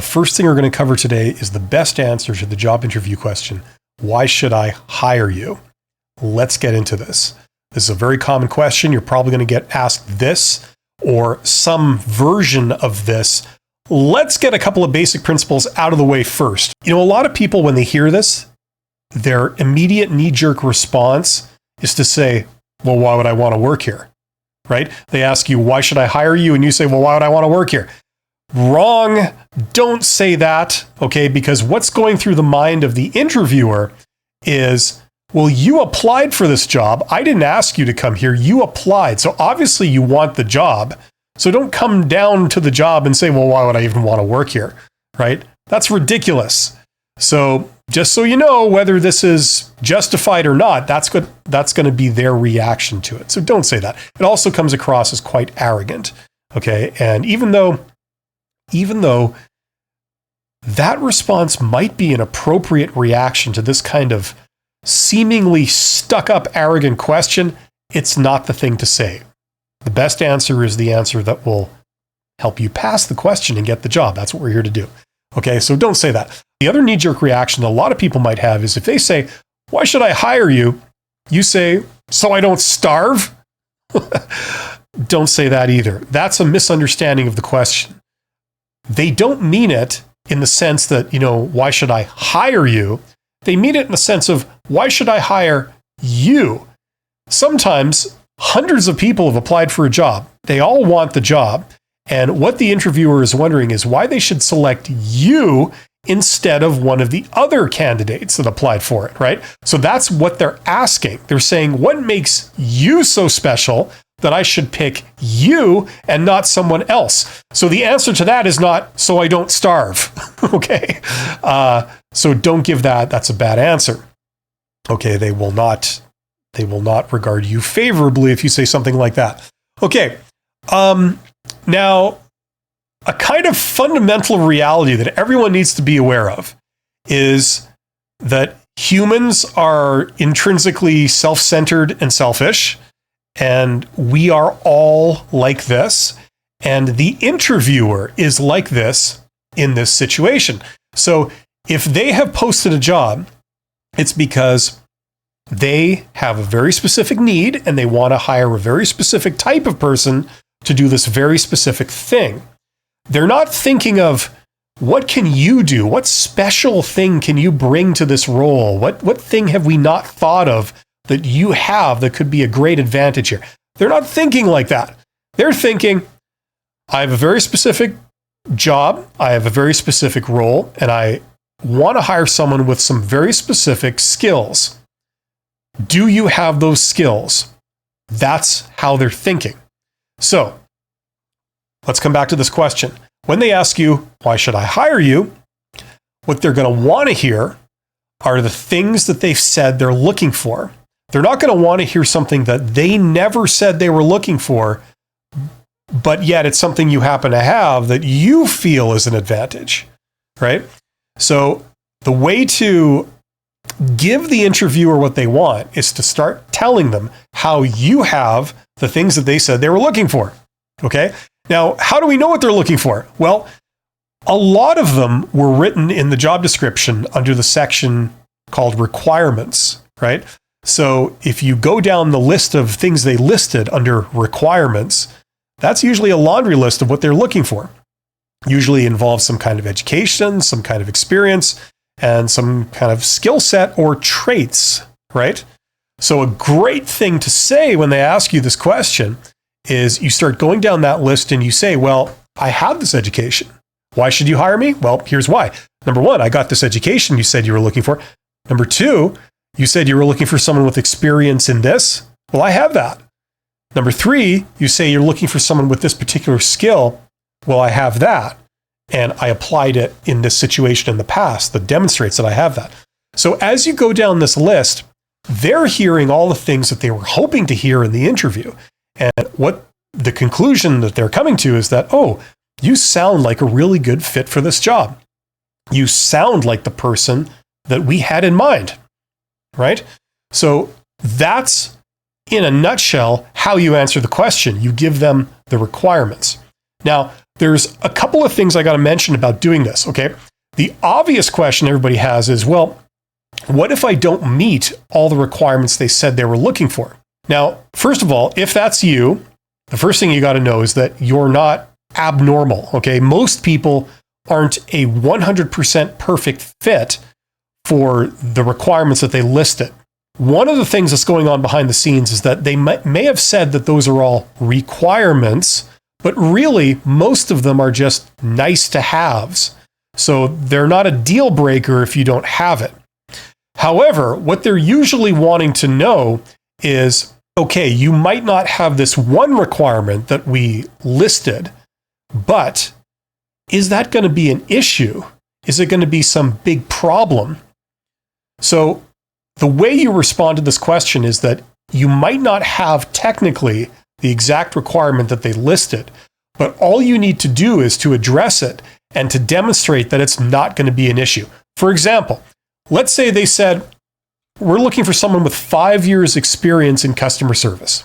The first thing we're going to cover today is the best answer to the job interview question, why should I hire you? Let's get into this. This is a very common question. You're probably going to get asked this or some version of this. Let's get a couple of basic principles out of the way first. You know, a lot of people, when they hear this, their immediate knee-jerk response is to say, well, why would I want to work here? Right? They ask you, why should I hire you? And you say, well, why would I want to work here? Wrong. Don't say that, okay? Because what's going through the mind of the interviewer is, well, you applied for this job. I didn't ask you to come here. You applied. So obviously you want the job. So don't come down to the job and say, well, why would I even want to work here? Right? That's ridiculous. So just so you know, whether this is justified or not, that's going to be their reaction to it. So don't say that. It also comes across as quite arrogant. Okay. And even though that response might be an appropriate reaction to this kind of seemingly stuck-up, arrogant question, it's not the thing to say. The best answer is the answer that will help you pass the question and get the job. That's what we're here to do. Okay, so don't say that. The other knee-jerk reaction a lot of people might have is if they say, why should I hire you? You say, so I don't starve? Don't say that either. That's a misunderstanding of the question. They don't mean it in the sense that, why should I hire you? They mean it in the sense of, why should I hire you? Sometimes hundreds of people have applied for a job. They all want the job. And what the interviewer is wondering is why they should select you instead of one of the other candidates that applied for it, right? So that's what they're asking. They're saying, what makes you so special that I should pick you and not someone else? So the answer to that is not, so I don't starve. Okay. So don't give that. That's a bad answer. Okay. They will not regard you favorably if you say something like that. Okay. Now, a kind of fundamental reality that everyone needs to be aware of is that humans are intrinsically self-centered and selfish. And we are all like this. And the interviewer is like this in this situation. So if they have posted a job, it's because they have a very specific need and they want to hire a very specific type of person to do this very specific thing. They're not thinking of, what can you do? What special thing can you bring to this role? What thing have we not thought of that you have that could be a great advantage here? They're not thinking like that. They're thinking, I have a very specific job, I have a very specific role, and I want to hire someone with some very specific skills. Do you have those skills? That's how they're thinking. So let's come back to this question. When they ask you, why should I hire you? What they're going to want to hear are the things that they've said they're looking for. They're not going to want to hear something that they never said they were looking for, but yet it's something you happen to have that you feel is an advantage, right? So the way to give the interviewer what they want is to start telling them how you have the things that they said they were looking for, okay? Now, how do we know what they're looking for? Well, a lot of them were written in the job description under the section called requirements, right? So if you go down the list of things they listed under requirements, that's usually a laundry list of what they're looking for. Usually involves some kind of education, some kind of experience, and some kind of skill set or traits, right? So a great thing to say when they ask you this question is you start going down that list and you say, well, I have this education. Why should you hire me? Well, here's why. Number one, I got this education you said you were looking for. Number two, you said you were looking for someone with experience in this. Well, I have that. Number three, you say you're looking for someone with this particular skill. Well, I have that. And I applied it in this situation in the past that demonstrates that I have that. So as you go down this list, they're hearing all the things that they were hoping to hear in the interview. And what the conclusion that they're coming to is that, oh, you sound like a really good fit for this job. You sound like the person that we had in mind, right? So that's, in a nutshell, how you answer the question. You give them the requirements. Now, there's a couple of things I got to mention about doing this, okay? The obvious question everybody has is, well, what if I don't meet all the requirements they said they were looking for? Now, first of all, if that's you, the first thing you got to know is that you're not abnormal, okay? Most people aren't a 100% perfect fit for the requirements that they listed. One of the things that's going on behind the scenes is that they may have said that those are all requirements, but really most of them are just nice to haves. So they're not a deal breaker if you don't have it. However, what they're usually wanting to know is, okay, you might not have this one requirement that we listed, but is that going to be an issue? Is it going to be some big problem? So the way you respond to this question is that you might not have technically the exact requirement that they listed, but all you need to do is to address it and to demonstrate that it's not going to be an issue. For example, let's say they said, we're looking for someone with 5 years experience in customer service.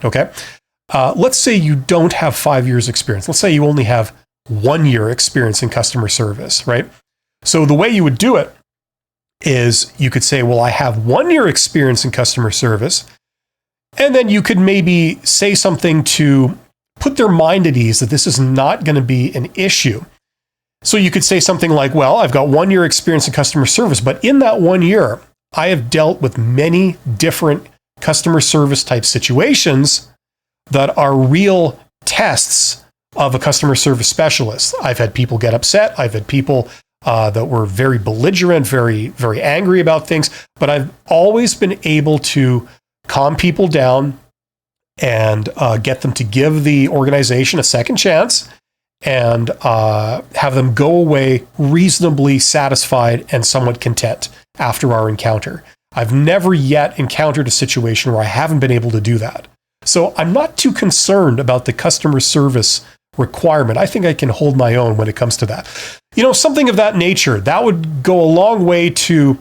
Okay. Let's say you don't have 5 years experience. Let's say you only have 1 year experience in customer service, right? So the way you would do it is you could say, well, I have 1 year experience in customer service. And then you could maybe say something to put their mind at ease that this is not going to be an issue. So you could say something like, well, I've got 1 year experience in customer service, but in that 1 year, I have dealt with many different customer service type situations that are real tests of a customer service specialist. I've had people get upset. I've had people that were very belligerent, very, very angry about things, but I've always been able to calm people down and get them to give the organization a second chance and have them go away reasonably satisfied and somewhat content after our encounter. I've never yet encountered a situation where I haven't been able to do that. So I'm not too concerned about the customer service requirement. I think I can hold my own when it comes to that. You know, something of that nature, that would go a long way to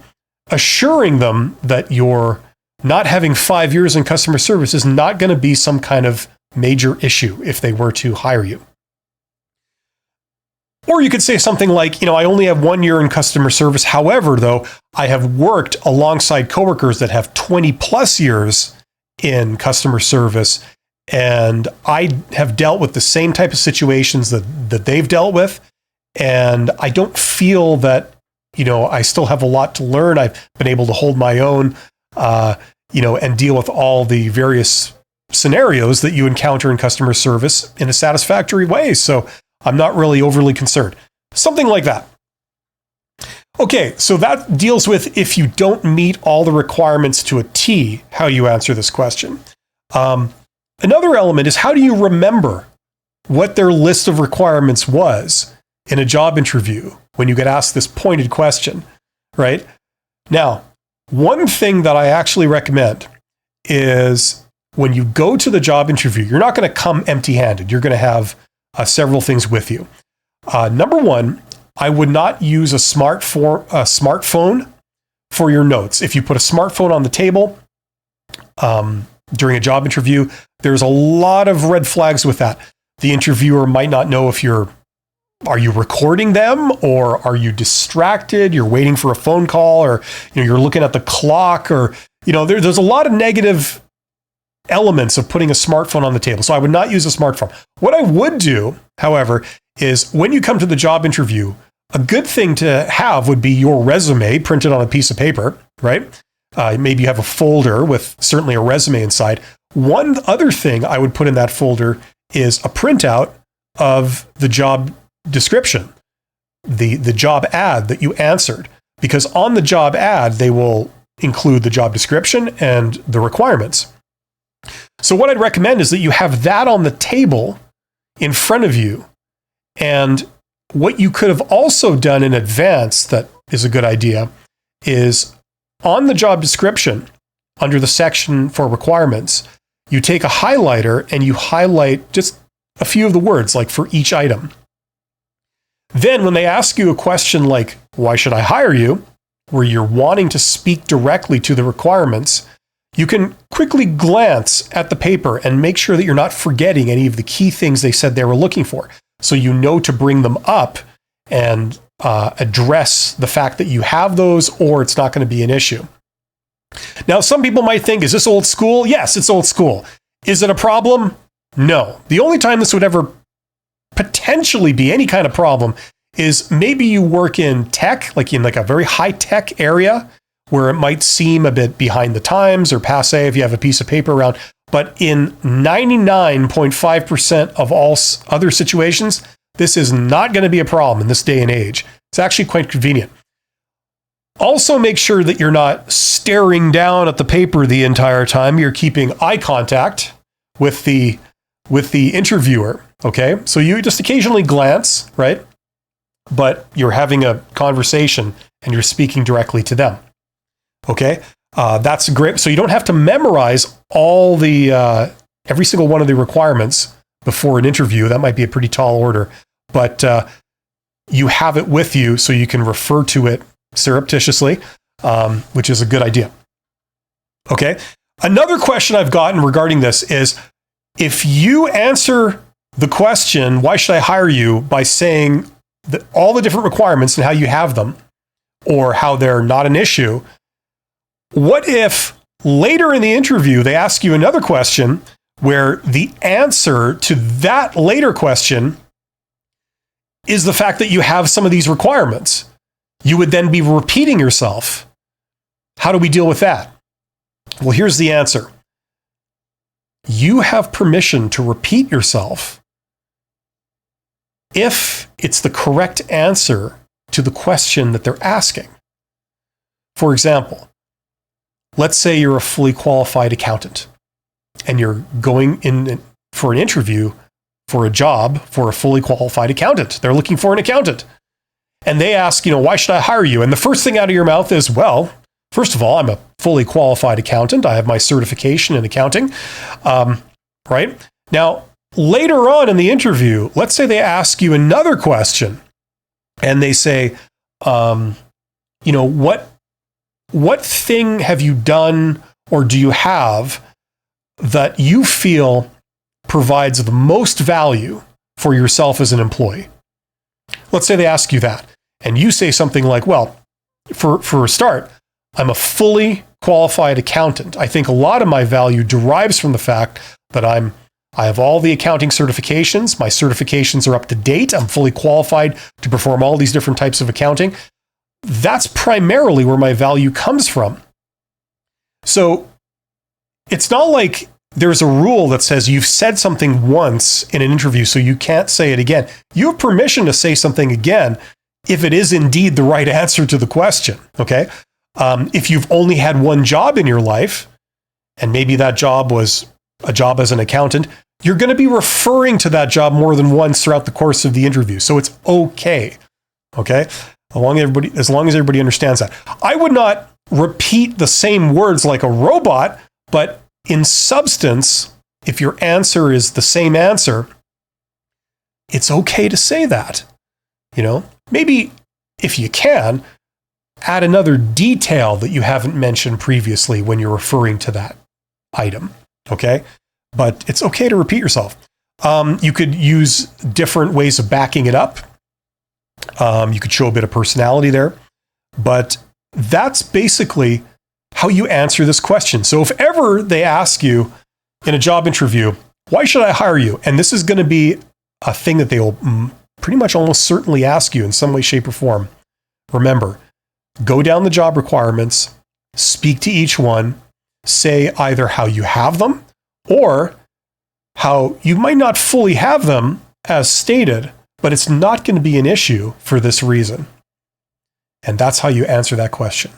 assuring them that you're not having 5 years in customer service is not going to be some kind of major issue if they were to hire you. Or you could say something like, you know, I only have 1 year in customer service. However, though, I have worked alongside coworkers that have 20 plus years in customer service, and I have dealt with the same type of situations that they've dealt with. And I don't feel that, you know, I still have a lot to learn. I've been able to hold my own, you know, and deal with all the various scenarios that you encounter in customer service in a satisfactory way. So I'm not really overly concerned. Something like that. Okay, so that deals with if you don't meet all the requirements to a T, how you answer this question. Another element is, how do you remember what their list of requirements was in a job interview when you get asked this pointed question, right? Now, one thing that I actually recommend is when you go to the job interview, you're not going to come empty-handed. You're going to have several things with you. Number one, I would not use a smartphone for your notes. If you put a smartphone on the table during a job interview, there's a lot of red flags with that. The interviewer might not know if are you recording them, or are you distracted? You're waiting for a phone call, or you know, you're looking at the clock, or you know, there's a lot of negative elements of putting a smartphone on the table. So I would not use a smartphone. What I would do, however, is when you come to the job interview, a good thing to have would be your resume printed on a piece of paper, right? Maybe you have a folder with certainly a resume inside. One other thing I would put in that folder is a printout of the job description, the job ad that you answered, because on the job ad, they will include the job description and the requirements. So what I'd recommend is that you have that on the table in front of you. And what you could have also done in advance that is a good idea is on the job description, under the section for requirements, you take a highlighter and you highlight just a few of the words, like for each item. Then when they ask you a question like, why should I hire you? Where you're wanting to speak directly to the requirements, you can quickly glance at the paper and make sure that you're not forgetting any of the key things they said they were looking for. so you know to bring them up and address the fact that you have those, or it's not going to be an issue. Now, some people might think, is this old school? Yes, it's old school. Is it a problem? No. The only time this would ever potentially be any kind of problem is maybe you work in tech, like in like a very high tech area where it might seem a bit behind the times or passé if you have a piece of paper around. But in 99.5% of all other situations, this is not going to be a problem in this day and age. It's actually quite convenient. Also, make sure that you're not staring down at the paper the entire time. You're keeping eye contact with the interviewer, okay? So you just occasionally glance, right? But you're having a conversation and you're speaking directly to them, okay? That's great. So you don't have to memorize all the every single one of the requirements before an interview. That might be a pretty tall order, but you have it with you so you can refer to it surreptitiously, which is a good idea. Okay. Another question I've gotten regarding this is, if you answer the question, why should I hire you, by saying that all the different requirements and how you have them, or how they're not an issue, what if later in the interview they ask you another question where the answer to that later question is the fact that you have some of these requirements? You would then be repeating yourself. How do we deal with that? Well, here's the answer. You have permission to repeat yourself if it's the correct answer to the question that they're asking. For example, let's say you're a fully qualified accountant and you're going in for an interview for a job for a fully qualified accountant. They're looking for an accountant. And they ask, why should I hire you? And the first thing out of your mouth is, well, first of all, I'm a fully qualified accountant. I have my certification in accounting, right? Now, later on in the interview, let's say they ask you another question and they say, what thing have you done or do you have that you feel provides the most value for yourself as an employee? Let's say they ask you that, and you say something like, well, for a start, I'm a fully qualified accountant. I think a lot of my value derives from the fact that I have all the accounting certifications. My certifications are up to date. I'm fully qualified to perform all these different types of accounting. That's primarily where my value comes from. So it's not like there's a rule that says you've said something once in an interview, so you can't say it again. You have permission to say something again if it is indeed the right answer to the question, okay? If you've only had one job in your life, and maybe that job was a job as an accountant, you're going to be referring to that job more than once throughout the course of the interview. So it's okay, okay? As long as everybody understands that. I would not repeat the same words like a robot, but in substance, if your answer is the same answer, it's okay to say that. Maybe if you can, add another detail that you haven't mentioned previously when you're referring to that item. Okay? But it's okay to repeat yourself. You could use different ways of backing it up. You could show a bit of personality there. But that's basically how you answer this question. So if ever they ask you in a job interview, why should I hire you? And this is going to be a thing that they will pretty much almost certainly ask you in some way, shape, or form. Remember, go down the job requirements, speak to each one, say either how you have them or how you might not fully have them as stated, but it's not going to be an issue for this reason. And that's how you answer that question.